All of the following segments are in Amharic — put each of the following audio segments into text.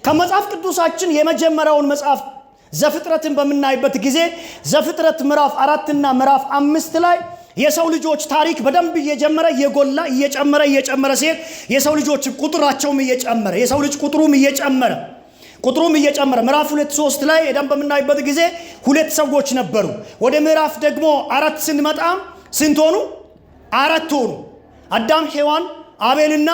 ከመጽሐፍ ቅዱሳችን የመጀመሪያውን መጽሐፍ ዘፍጥረትን በመናይበት ጊዜ ዘፍጥረት ምዕራፍ 4 እና ምዕራፍ 5 ላይ የሰው ልጆች ታሪክ በደንብ እየጀመረ እየጎላ እየጨመረ ሲሄድ የሰው ልጆች ቁጥራቸውም እየጨመረ የሰው ልጅ ቁጥሩም እየጨመረ ምዕራፍ 2-3 ላይ ደንብ በመናይበት ጊዜ ሁለት ሰዎች ነበሩ። ወደ ምዕራፍ ደግሞ 4 ስንመጣ ስንት ሆኑ? 4 ሆኑ። አዳም፣ ሔዋን፣ አቤልና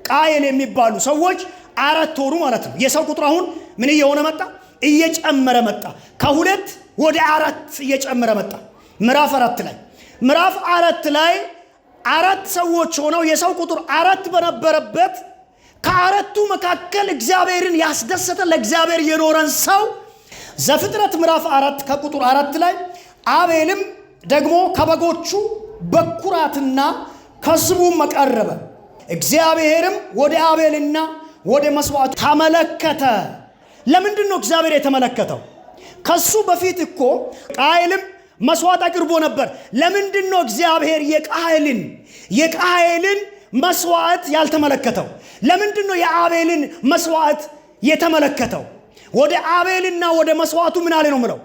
ቃየል የሚባሉ ሰዎች 4 ሆኑ ማለት ነው። የሰው ቁጥር አሁን ምን እየሆነ መጣ? እየጨመረ መጣ። ከ2 ወደ 4 እየጨመረ መጣ። ምዕራፍ 4 ላይ 4 ሰዎች ሆነው የሰው ቁጥር 4 በነበረበት ከአራቱ መካከል እግዚአብሔርን ያስደሰተ ለእግዚአብሔር የኖረን ሰው ዘፍጥረት ምዕራፍ 4 ከቁጥር 4 ላይ አቤልም ደግሞ ከበጎቹ በኩራትና ከስቡ መቀረበ። እግዚአብሔርም ወደ አቤልና ወደ መስዋዕቱ ተመለከተ። ለምንድን ነው እግዚአብሔር የተመለከተው? ከሱ በፊት እኮ ቃየልም መስዋዕት አቅርቦ ነበር። ለምንድን ነው እግዚአብሔር የቃየልን መስዋዕት ያልተመለከተው? ለምንድን ነው የአቤልን መስዋዕት የተመለከተው? ወደ አቤልና ወደ መስዋዕቱ ምን አለ ነው ምለው?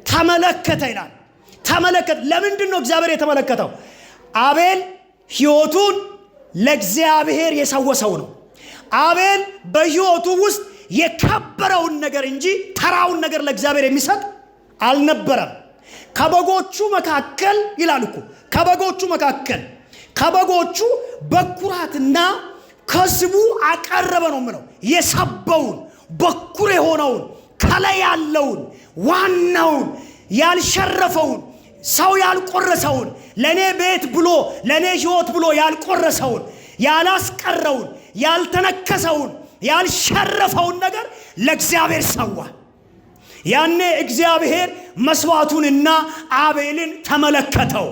ተመለከተ ይላል። ተመለከተ። ለምንድን ነው እግዚአብሔር የተመለከተው? አቤል ሕይወቱን ለእግዚአብሔር የሰወሰው ነው። አቤል በሕይወቱ ውስጥ የከበረውን ነገር እንጂ ተራውን ነገር ለእግዚአብሔር የሚሰጥ አልነበረም። ከበጎቹ መካከል ይላል እኮ ከበጎቹ በኩራትና ከስቡ አቀረበ ነው ምለው። የሰበውን በኩር የሆነውን ከላይ ያለውን ዋናውን ያልሸረፈውን ሰው ያልቆረሰውን ለኔ ቤት ብሎ ለኔ ሕይወት ብሎ ያልቆረሰውን ያላስቀረውን ያልተነከሰውን ያልሸረፈውን ነገር ለእግዚአብሔር ሰዋ። ያኔ እግዚአብሔር መስዋዕቱንና አቤልን ተመለከተው።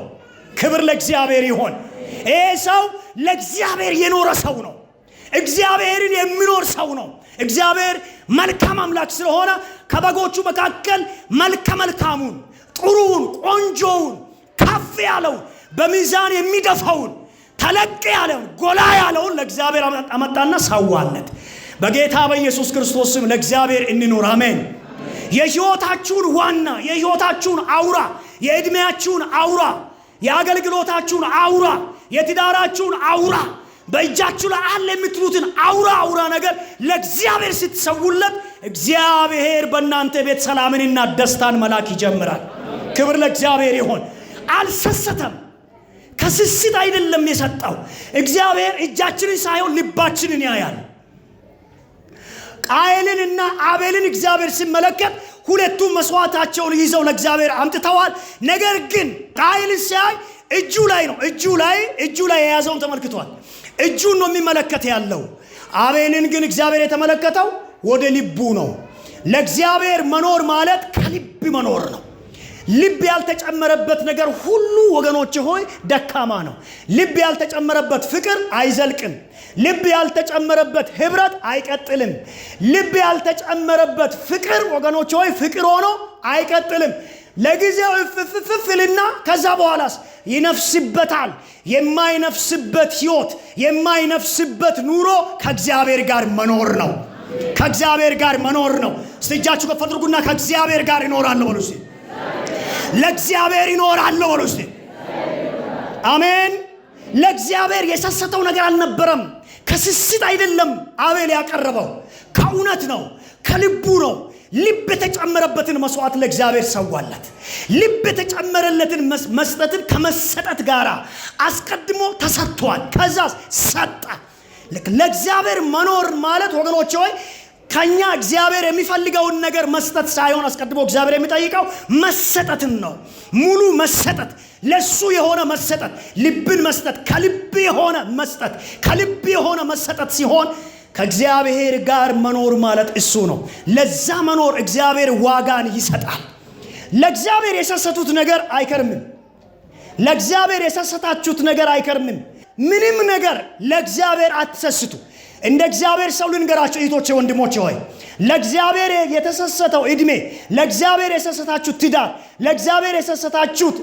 ክብር ለእግዚአብሔር ይሆን። ይሄ ሰው ለእግዚአብሔር የኖረ ሰው ነው። እግዚአብሔርን የሚኖር ሰው ነው። እግዚአብሔር መልካም አምላክ ስለሆነ ከበጎቹ መካከል መልካሙን፣ ጥሩውን፣ ቆንጆውን፣ ከፍ ያለውን፣ በሚዛን የሚደፋውን፣ ተለቅ ያለውን፣ ጎላ ያለውን ለእግዚአብሔር አመጣና ሰዋለት። በጌታ በኢየሱስ ክርስቶስ ስም ለእግዚአብሔር እንኑር። አሜን። የሕይወታችሁን ዋና፣ የሕይወታችሁን አውራ፣ የዕድሜያችሁን አውራ፣ የአገልግሎታችሁን አውራ፣ የትዳራችሁን አውራ፣ በእጃችሁ ላይ አለ የምትሉትን አውራ ነገር ለእግዚአብሔር ስትሰውለት እግዚአብሔር በእናንተ ቤት ሰላምንና ደስታን መላክ ይጀምራል። ክብር ለእግዚአብሔር ይሆን። አልሰሰተም። ከስስት አይደለም የሰጠው። እግዚአብሔር እጃችንን ሳይሆን ልባችንን ያያል። ቃየልንና አቤልን እግዚአብሔር ሲመለከት ሁለቱም መስዋዕታቸውን ይዘው ለእግዚአብሔር አምጥተዋል። ነገር ግን ቃየልን ሲያይ እጁ ላይ የያዘውን ተመልክቷል። እጁን ነው የሚመለከት ያለው። አቤልን ግን እግዚአብሔር የተመለከተው ወደ ልቡ ነው። ለእግዚአብሔር መኖር ማለት ከልብ መኖር ነው። ልብ ያልተጨመረበት ነገር ሁሉ ወገኖች ሆይ ደካማ ነው። ልብ ያልተጨመረበት ፍቅር አይዘልቅም። ልብ ያልተጨመረበት ህብረት አይቀጥልም። ልብ ያልተጨመረበት ፍቅር ወገኖች ሆይ ፍቅር ሆኖ አይቀጥልም። ለጊዜው ፍፍፍልና ከዛ በኋላስ ይነፍስበታል። የማይነፍስበት ህይወት፣ የማይነፍስበት ኑሮ ከእግዚአብሔር ጋር መኖር ነው። ከእግዚአብሔር ጋር መኖር ነው። እስቲ እጃችሁ ከፍ አድርጉና ከእግዚአብሔር ጋር እኖራለሁ በሉ እስቲ። ለእግዚአብሔር እኖራለሁ በሉ እስቲ። አሜን። ለእግዚአብሔር የሰሰተው ነገር አልነበረም። ከስስት አይደለም አቤል ያቀረበው፣ ከእውነት ነው፣ ከልቡ ነው። ልብ የተጨመረበትን መስዋዕት ለእግዚአብሔር ሰዋለት። ልብ የተጨመረለትን መስጠትን ከመሰጠት ጋር አስቀድሞ ተሰጥቷል። ከዛ ሰጠ። ለእግዚአብሔር መኖር ማለት ወገኖች ሆይ ከኛ እግዚአብሔር የሚፈልገውን ነገር መስጠት ሳይሆን አስቀድሞ እግዚአብሔር የሚጠይቀው መሰጠትን ነው። ሙሉ መሰጠት፣ ለሱ የሆነ መሰጠት፣ ልብን መስጠት፣ ከልብ የሆነ መስጠት ሲሆን ከእግዚአብሔር ጋር መኖር ማለት እሱ ነው። ለዛ መኖር እግዚአብሔር ዋጋን ይሰጣል። ለእግዚአብሔር የሰሰቱት ነገር አይከርምም። ለእግዚአብሔር የሰሰታችሁት ነገር አይከርምም። ምንም ነገር ለእግዚአብሔር አትሰስቱ። እንደ እግዚአብሔር ሰው ልንገራችሁ እህቶቼ፣ ወንድሞቼ ሆይ ለእግዚአብሔር የተሰሰተው እድሜ፣ ለእግዚአብሔር የሰሰታችሁት ትዳር፣ ለእግዚአብሔር የሰሰታችሁት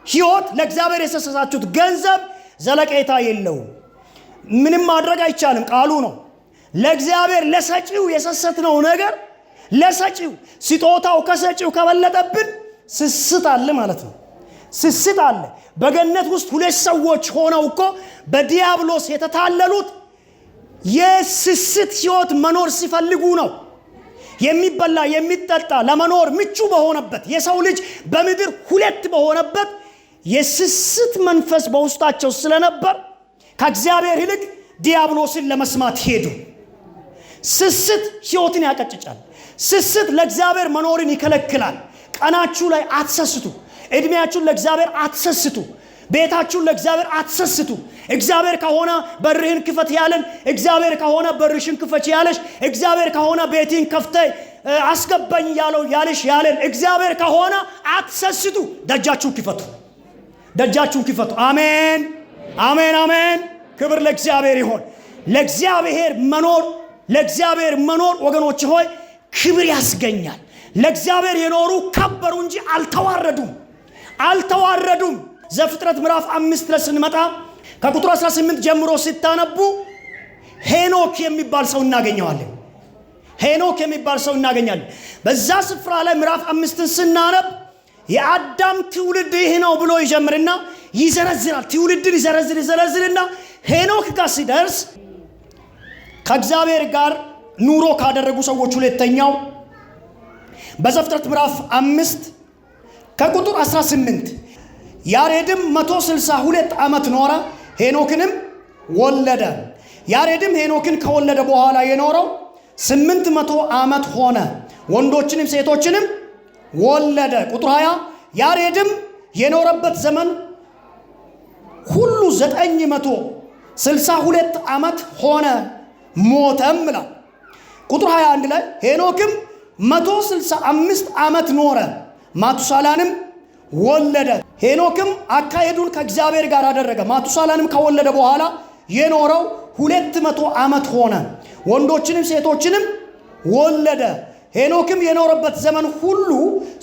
ሕይወት፣ ለእግዚአብሔር የሰሰታችሁት ገንዘብ ዘለቄታ የለውም። ምንም ማድረግ አይቻልም። ቃሉ ነው። ለእግዚአብሔር ለሰጪው የሰሰትነው ነገር ለሰጪው ስጦታው ከሰጪው ከበለጠብን ስስት አለ ማለት ነው። ስስት አለ። በገነት ውስጥ ሁለት ሰዎች ሆነው እኮ በዲያብሎስ የተታለሉት የስስት ሕይወት መኖር ሲፈልጉ ነው። የሚበላ የሚጠጣ ለመኖር ምቹ በሆነበት የሰው ልጅ በምድር ሁለት በሆነበት የስስት መንፈስ በውስጣቸው ስለነበር ከእግዚአብሔር ይልቅ ዲያብሎስን ለመስማት ሄዱ። ስስት ሕይወትን ያቀጭጫል። ስስት ለእግዚአብሔር መኖርን ይከለክላል። ቀናችሁ ላይ አትሰስቱ። እድሜያችሁን ለእግዚአብሔር አትሰስቱ። ቤታችሁን ለእግዚአብሔር አትሰስቱ። እግዚአብሔር ከሆነ በርህን ክፈት ያለን፣ እግዚአብሔር ከሆነ በርሽን ክፈች ያለሽ፣ እግዚአብሔር ከሆነ ቤትን ከፍተ አስገባኝ ያለው ያለሽ ያለን እግዚአብሔር ከሆነ አትሰስቱ። ደጃችሁን ክፈቱ። ደጃችሁን ክፈቱ። አሜን አሜን አሜን። ክብር ለእግዚአብሔር ይሁን። ለእግዚአብሔር መኖር ወገኖች ሆይ ክብር ያስገኛል። ለእግዚአብሔር የኖሩ ከበሩ እንጂ አልተዋረዱም። ዘፍጥረት ምዕራፍ 5 ላይ ስንመጣ ከቁጥር 18 ጀምሮ ሲታነቡ ሄኖክ የሚባል ሰው እናገኛለን። በዛ ስፍራ ላይ ምዕራፍ 5ን ስናነብ የአዳም ትውልድ ይህ ነው ብሎ ይጀምርና ይዘረዝራል። ትውልድን ይዘረዝርና ሄኖክ ጋር ሲደርስ ከእግዚአብሔር ጋር ኑሮ ካደረጉ ሰዎች ሁለተኛው በዘፍጥረት ምዕራፍ 5 ከቁጥር 18 ያሬድም 162 ዓመት ኖረ፣ ሄኖክንም ወለደ። ያሬድም ሄኖክን ከወለደ በኋላ የኖረው 800 ዓመት ሆነ፣ ወንዶችንም ሴቶችንም ወለደ። ቁጥር 20 ያሬድም የኖረበት ዘመን ሁሉ 962 ዓመት ሆነ፣ ሞተም ይላል። ቁጥር 21 ላይ ሄኖክም 165 ዓመት ኖረ፣ ማቱሳላንም ወለደ። ሄኖክም አካሄዱን ከእግዚአብሔር ጋር አደረገ። ማቱሳላንም ከወለደ በኋላ የኖረው 200 ዓመት ሆነ፣ ወንዶችንም ሴቶችንም ወለደ። ሄኖክም የኖረበት ዘመን ሁሉ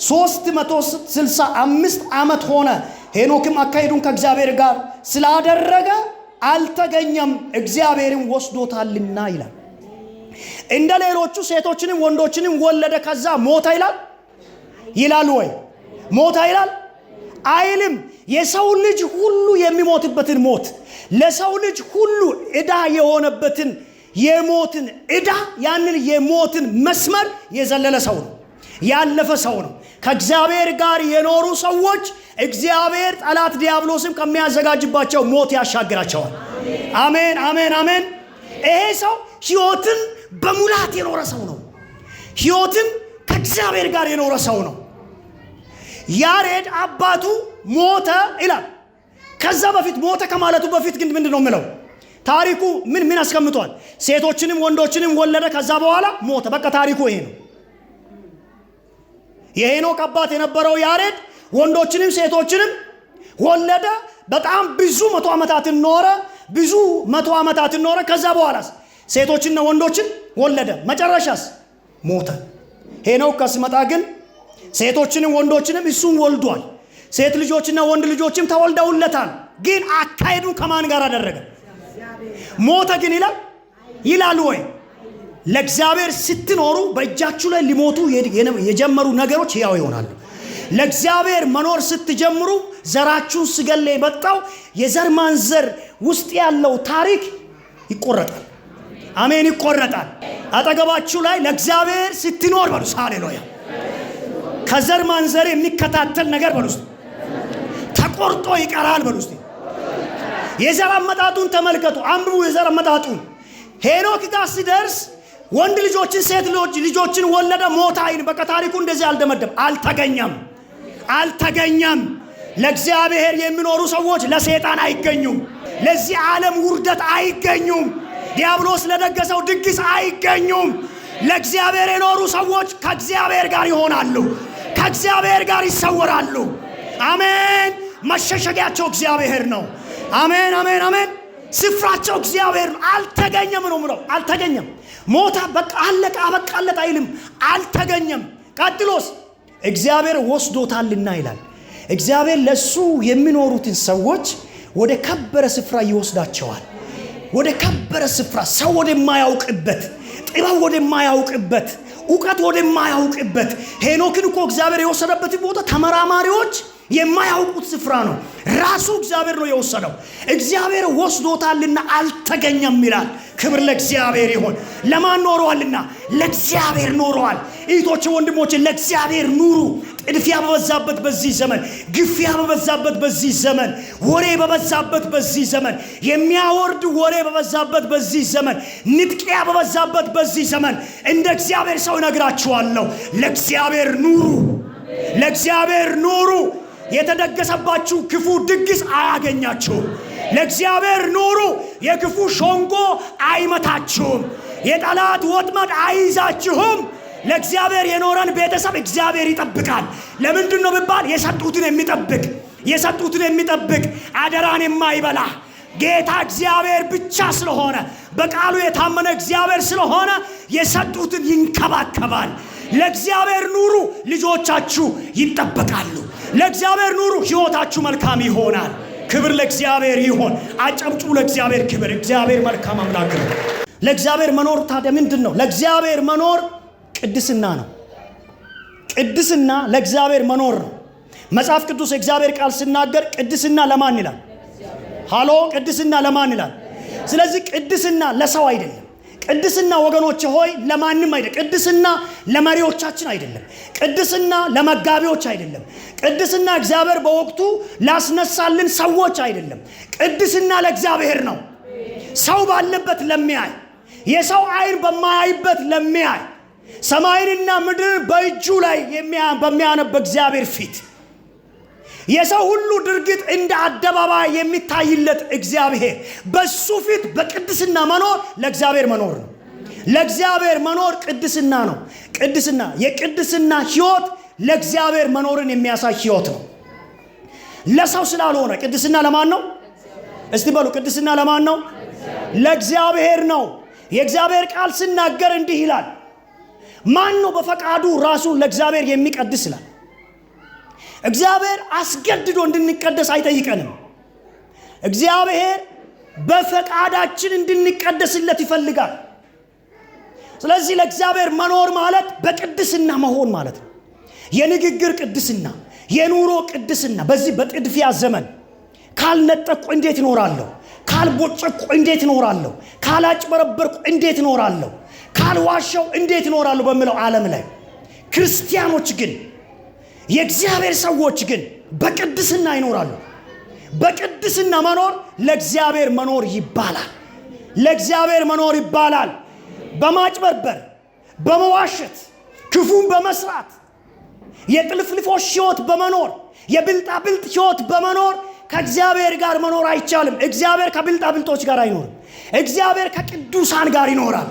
365 ዓመት ሆነ። ሄኖክም አካሄዱን ከእግዚአብሔር ጋር ስላደረገ አልተገኘም፣ እግዚአብሔርም ወስዶታልና ይላል። እንደ ሌሎቹ ሴቶችንም ወንዶችንም ወለደ፣ ከዛ ሞተ ይላል ወይ? ሞተ ይላል አይልም። የሰው ልጅ ሁሉ የሚሞትበትን ሞት፣ ለሰው ልጅ ሁሉ ዕዳ የሆነበትን የሞትን ዕዳ፣ ያንን የሞትን መስመር የዘለለ ሰው ነው፣ ያለፈ ሰው ነው። ከእግዚአብሔር ጋር የኖሩ ሰዎች እግዚአብሔር ጠላት ዲያብሎስም ከሚያዘጋጅባቸው ሞት ያሻግራቸዋል። አሜን አሜን አሜን። ይሄ ሰው ሕይወትን በሙላት የኖረ ሰው ነው። ሕይወትን ከእግዚአብሔር ጋር የኖረ ሰው ነው። ያሬድ አባቱ ሞተ ይላል። ከዛ በፊት ሞተ ከማለቱ በፊት ግን ምንድነው የሚለው? ታሪኩ ምን አስቀምጧል? ሴቶችንም ወንዶችንም ወለደ፣ ከዛ በኋላ ሞተ። በቃ ታሪኩ ይሄ ነው። የሄኖክ አባት የነበረው ያሬድ ወንዶችንም ሴቶችንም ወለደ። በጣም ብዙ መቶ ዓመታትን ኖረ። ከዛ በኋላስ ሴቶችና ወንዶችን ወለደ። መጨረሻስ ሞተ። ሄኖክ ሲመጣ ግን ሴቶችንም ወንዶችንም እሱም ወልዷል። ሴት ልጆችና ወንድ ልጆችም ተወልደውለታል። ግን አካሄዱን ከማን ጋር አደረገ? ሞተ ግን ይላል ወይ? ለእግዚአብሔር ስትኖሩ በእጃችሁ ላይ ሊሞቱ የጀመሩ ነገሮች ሕያው ይሆናሉ። ለእግዚአብሔር መኖር ስትጀምሩ ዘራችሁን ስገለ የመጣው የዘር ማንዘር ውስጥ ያለው ታሪክ ይቆረጣል። አሜን፣ ይቆረጣል። አጠገባችሁ ላይ ለእግዚአብሔር ስትኖር በሉ። ሃሌሉያ። ከዘር ማንዘር የሚከታተል ነገር በሉ ተቆርጦ ይቀራል በሉ። የዘር አመጣጡን ተመልከቱ፣ አንብቡ የዘር አመጣጡን። ሄኖክ ጋር ሲደርስ ወንድ ልጆችን ሴት ልጆችን ወለደ፣ ሞተ አይል። በቃ ታሪኩ እንደዚህ አልደመደም። አልተገኘም። ለእግዚአብሔር የሚኖሩ ሰዎች ለሰይጣን አይገኙም። ለዚህ ዓለም ውርደት አይገኙም። ዲያብሎስ ለደገሰው ድግስ አይገኙም። ለእግዚአብሔር የኖሩ ሰዎች ከእግዚአብሔር ጋር ይሆናሉ፣ ከእግዚአብሔር ጋር ይሰወራሉ። አሜን። መሸሸጊያቸው እግዚአብሔር ነው። አሜን አሜን አሜን። ስፍራቸው እግዚአብሔር ነው። አልተገኘም ነው ምለው። አልተገኘም። ሞታ በቃ አለቀ አበቃለት አይልም። አልተገኘም። ቀጥሎስ እግዚአብሔር ወስዶታልና ይላል። እግዚአብሔር ለሱ የሚኖሩትን ሰዎች ወደ ከበረ ስፍራ ይወስዳቸዋል። ወደ ከበረ ስፍራ ሰው ወደማያውቅበት ጥበብ ወደማያውቅበት ዕውቀት ወደማያውቅበት ሄኖክን እኮ እግዚአብሔር የወሰደበት ቦታ ተመራማሪዎች የማያውቁት ስፍራ ነው። ራሱ እግዚአብሔር ነው የወሰደው። እግዚአብሔር ወስዶታልና አልተገኘም ይላል። ክብር ለእግዚአብሔር ይሁን። ለማን ኖሯልና? ለእግዚአብሔር ኖሯል። እህቶቼ ወንድሞቼ ለእግዚአብሔር ኑሩ። ጥድፊያ በበዛበት በዚህ ዘመን፣ ግፊያ በበዛበት በዚህ ዘመን፣ ወሬ በበዛበት በዚህ ዘመን፣ የሚያወርድ ወሬ በበዛበት በዚህ ዘመን፣ ንጥቂያ በበዛበት በዚህ ዘመን እንደ እግዚአብሔር ሰው እነግራችኋለሁ፣ ለእግዚአብሔር ኑሩ። ለእግዚአብሔር ኑሩ። የተደገሰባችሁ ክፉ ድግስ አያገኛችሁም። ለእግዚአብሔር ኑሩ። የክፉ ሾንጎ አይመታችሁም። የጠላት ወጥመድ አይዛችሁም። ለእግዚአብሔር የኖረን ቤተሰብ እግዚአብሔር ይጠብቃል። ለምንድን ነው ቢባል የሰጡትን የሚጠብቅ አደራን የማይበላ ጌታ እግዚአብሔር ብቻ ስለሆነ በቃሉ የታመነ እግዚአብሔር ስለሆነ የሰጡትን ይንከባከባል። ለእግዚአብሔር ኑሩ፣ ልጆቻችሁ ይጠበቃሉ። ለእግዚአብሔር ኑሩ፣ ሕይወታችሁ መልካም ይሆናል። ክብር ለእግዚአብሔር ይሁን። አጨብጭቡ ለእግዚአብሔር ክብር። እግዚአብሔር መልካም አምላክ ነው። ለእግዚአብሔር መኖር ታዲያ ምንድን ነው? ለእግዚአብሔር መኖር ቅድስና ነው። ቅድስና ለእግዚአብሔር መኖር ነው። መጽሐፍ ቅዱስ የእግዚአብሔር ቃል ሲናገር ቅድስና ለማን ይላል? ሃሎ፣ ቅድስና ለማን ይላል? ስለዚህ ቅድስና ለሰው አይደለም። ቅድስና ወገኖች ሆይ ለማንም አይደለም። ቅድስና ለመሪዎቻችን አይደለም። ቅድስና ለመጋቢዎች አይደለም። ቅድስና እግዚአብሔር በወቅቱ ላስነሳልን ሰዎች አይደለም። ቅድስና ለእግዚአብሔር ነው። ሰው ባለበት ለሚያይ፣ የሰው አይን በማያይበት ለሚያይ፣ ሰማይንና ምድር በእጁ ላይ በሚያነብ እግዚአብሔር ፊት የሰው ሁሉ ድርጊት እንደ አደባባይ የሚታይለት እግዚአብሔር በሱ ፊት በቅድስና መኖር ለእግዚአብሔር መኖር ነው። ለእግዚአብሔር መኖር ቅድስና ነው። ቅድስና የቅድስና ሕይወት ለእግዚአብሔር መኖርን የሚያሳይ ሕይወት ነው። ለሰው ስላልሆነ ቅድስና ለማን ነው? እስቲ በሉ፣ ቅድስና ለማን ነው? ለእግዚአብሔር ነው። የእግዚአብሔር ቃል ሲናገር እንዲህ ይላል፣ ማን ነው በፈቃዱ ራሱን ለእግዚአብሔር የሚቀድስ ይላል። እግዚአብሔር አስገድዶ እንድንቀደስ አይጠይቀንም። እግዚአብሔር በፈቃዳችን እንድንቀደስለት ይፈልጋል። ስለዚህ ለእግዚአብሔር መኖር ማለት በቅድስና መሆን ማለት ነው። የንግግር ቅድስና፣ የኑሮ ቅድስና። በዚህ በጥድፊያ ዘመን ካልነጠቅኩ እንዴት እኖራለሁ? ካልቦጨቅኩ እንዴት እኖራለሁ? ካላጭበረበርኩ እንዴት እኖራለሁ? ካልዋሸው እንዴት እኖራለሁ በሚለው ዓለም ላይ ክርስቲያኖች ግን የእግዚአብሔር ሰዎች ግን በቅድስና ይኖራሉ። በቅድስና መኖር ለእግዚአብሔር መኖር ይባላል። ለእግዚአብሔር መኖር ይባላል። በማጭበርበር፣ በመዋሸት፣ ክፉን በመስራት፣ የጥልፍልፎች ሕይወት በመኖር፣ የብልጣብልጥ ሕይወት በመኖር ከእግዚአብሔር ጋር መኖር አይቻልም። እግዚአብሔር ከብልጣብልጦች ጋር አይኖርም። እግዚአብሔር ከቅዱሳን ጋር ይኖራል።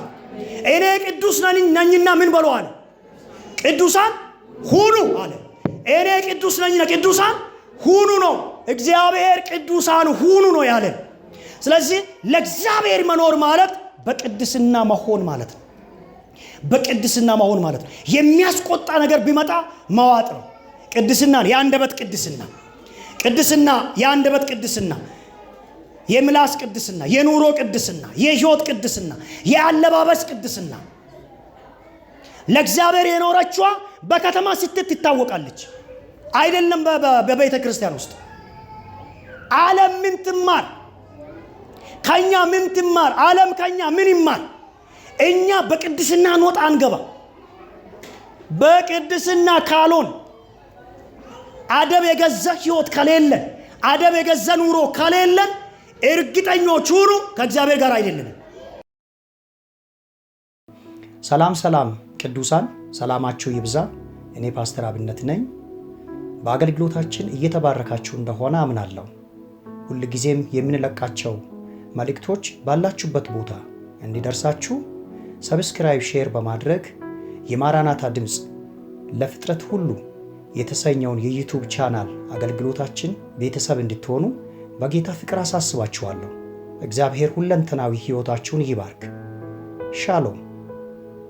እኔ ቅዱስ ነኝና ምን በለዋል? ቅዱሳን ሁኑ አለ። እኔ ቅዱስ ነኝና ቅዱሳን ሁኑ ነው። እግዚአብሔር ቅዱሳን ሁኑ ነው ያለ። ስለዚህ ለእግዚአብሔር መኖር ማለት በቅድስና መሆን ማለት ነው። በቅድስና መሆን ማለት ነው። የሚያስቆጣ ነገር ቢመጣ መዋጥ ነው። ቅድስና የአንደበት ቅድስና፣ ቅድስና የአንደበት ቅድስና፣ የምላስ ቅድስና፣ የኑሮ ቅድስና፣ የሕይወት ቅድስና፣ የአለባበስ ቅድስና። ለእግዚአብሔር የኖረችዋ በከተማ ስትት ትታወቃለች። አይደለም በቤተ ክርስቲያን ውስጥ። ዓለም ምን ትማር? ከኛ ምን ትማር? ዓለም ከኛ ምን ይማር? እኛ በቅድስና እንወጣ አንገባ። በቅድስና ካልሆን፣ አደብ የገዛ ሕይወት ከሌለን፣ አደብ የገዛ ኑሮ ከሌለን እርግጠኞች ሁኑ ከእግዚአብሔር ጋር አይደለንም። ሰላም ሰላም ቅዱሳን፣ ሰላማችሁ ይብዛ። እኔ ፓስተር አብነት ነኝ። በአገልግሎታችን እየተባረካችሁ እንደሆነ አምናለሁ። ሁል ጊዜም የምንለቃቸው መልእክቶች ባላችሁበት ቦታ እንዲደርሳችሁ ሰብስክራይብ፣ ሼር በማድረግ የማራናታ ድምፅ ለፍጥረት ሁሉ የተሰኘውን የዩቲዩብ ቻናል አገልግሎታችን ቤተሰብ እንድትሆኑ በጌታ ፍቅር አሳስባችኋለሁ። እግዚአብሔር ሁለንተናዊ ሕይወታችሁን ይባርክ። ሻሎም